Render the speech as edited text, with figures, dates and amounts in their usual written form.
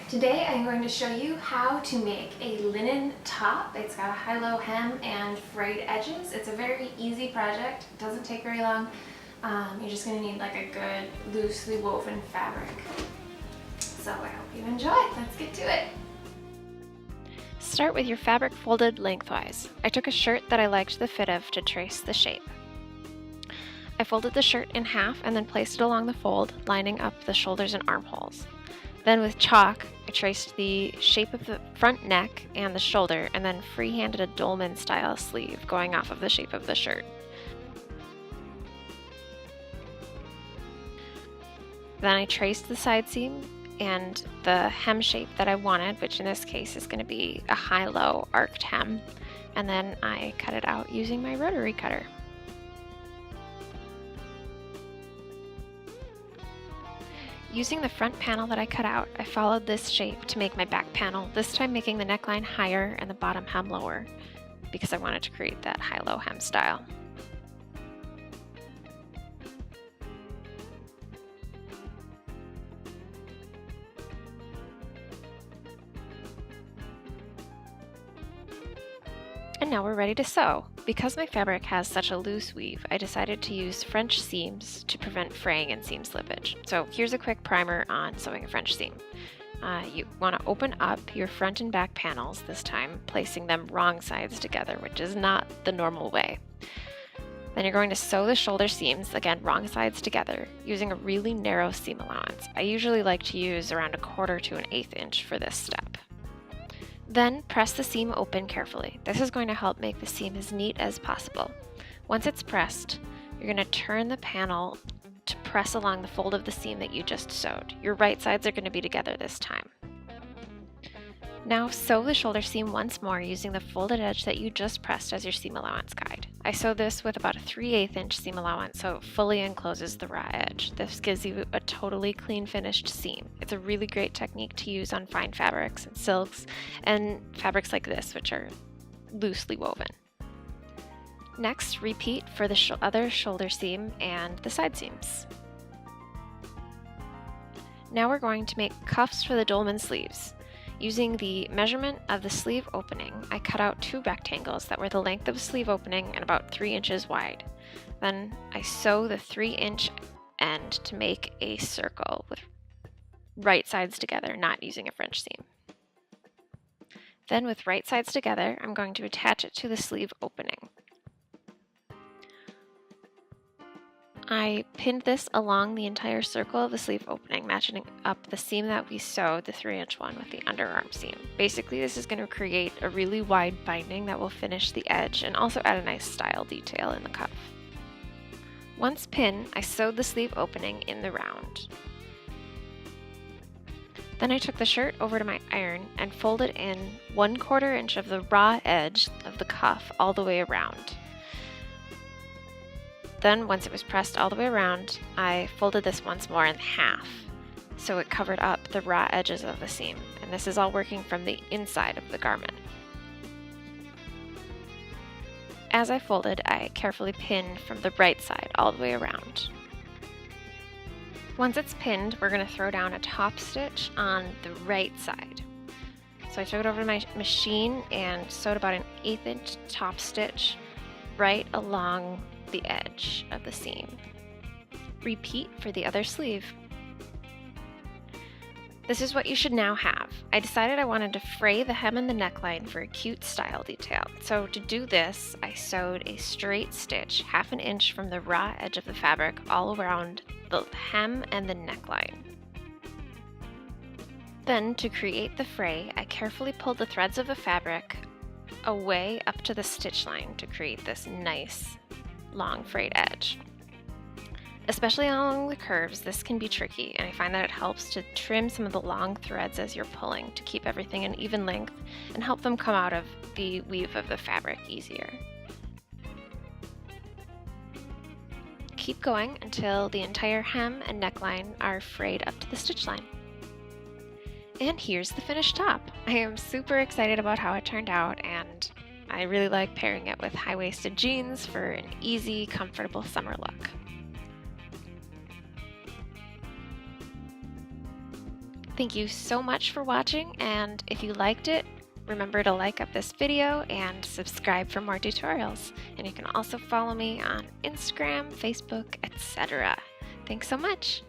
Today I'm going to show you how to make a linen top. It's got a high-low hem and frayed edges. It's a very easy project. It doesn't take very long. You're just going to need like a good loosely woven fabric. So I hope you enjoy. Let's get to it. Start with your fabric folded lengthwise. I took a shirt that I liked the fit of to trace the shape. I folded the shirt in half and then placed it along the fold, lining up the shoulders and armholes. Then with chalk, I traced the shape of the front neck and the shoulder and then freehanded a dolman style sleeve going off of the shape of the shirt. Then I traced the side seam and the hem shape that I wanted, which in this case is going to be a high-low arched hem, and then I cut it out using my rotary cutter. Using the front panel that I cut out, I followed this shape to make my back panel, this time making the neckline higher and the bottom hem lower, because I wanted to create that high-low hem style. And now we're ready to sew. Because my fabric has such a loose weave, I decided to use French seams to prevent fraying and seam slippage. So here's a quick primer on sewing a French seam. You want to open up your front and back panels this time, placing them wrong sides together, which is not the normal way. Then you're going to sew the shoulder seams, again wrong sides together, using a really narrow seam allowance. I usually like to use around 1/4 to 1/8 inch for this step. Then press the seam open carefully. This is going to help make the seam as neat as possible. Once it's pressed, you're going to turn the panel to press along the fold of the seam that you just sewed. Your right sides are going to be together this time. Now sew the shoulder seam once more using the folded edge that you just pressed as your seam allowance guide. I sewed this with about a 3/8 inch seam allowance so it fully encloses the raw edge. This gives you a totally clean finished seam. It's a really great technique to use on fine fabrics and silks and fabrics like this, which are loosely woven. Next, repeat for the other shoulder seam and the side seams. Now we're going to make cuffs for the dolman sleeves. Using the measurement of the sleeve opening, I cut out 2 rectangles that were the length of the sleeve opening and about 3 inches wide. Then I sew the 3-inch end to make a circle with right sides together, not using a French seam. Then with right sides together, I'm going to attach it to the sleeve opening. I pinned this along the entire circle of the sleeve opening, matching up the seam that we sewed, the 3-inch one, with the underarm seam. Basically, this is going to create a really wide binding that will finish the edge and also add a nice style detail in the cuff. Once pinned, I sewed the sleeve opening in the round. Then I took the shirt over to my iron and folded in 1/4 inch of the raw edge of the cuff all the way around. Then, once it was pressed all the way around, I folded this once more in half, so it covered up the raw edges of the seam, and this is all working from the inside of the garment. As I folded, I carefully pinned from the right side all the way around. Once it's pinned, we're going to throw down a top stitch on the right side. So I took it over to my machine and sewed about an 1/8 inch top stitch right along the edge of the seam. Repeat for the other sleeve. This is what you should now have. I decided I wanted to fray the hem and the neckline for a cute style detail. So to do this, I sewed a straight stitch 1/2 inch from the raw edge of the fabric all around the hem and the neckline. Then to create the fray, I carefully pulled the threads of the fabric away up to the stitch line to create this nice long frayed edge. Especially along the curves, this can be tricky, and I find that it helps to trim some of the long threads as you're pulling to keep everything an even length and help them come out of the weave of the fabric easier. Keep going until the entire hem and neckline are frayed up to the stitch line. And here's the finished top. I am super excited about how it turned out, and I really like pairing it with high-waisted jeans for an easy, comfortable summer look. Thank you so much for watching, and if you liked it, remember to like up this video and subscribe for more tutorials. And you can also follow me on Instagram, Facebook, etc. Thanks so much!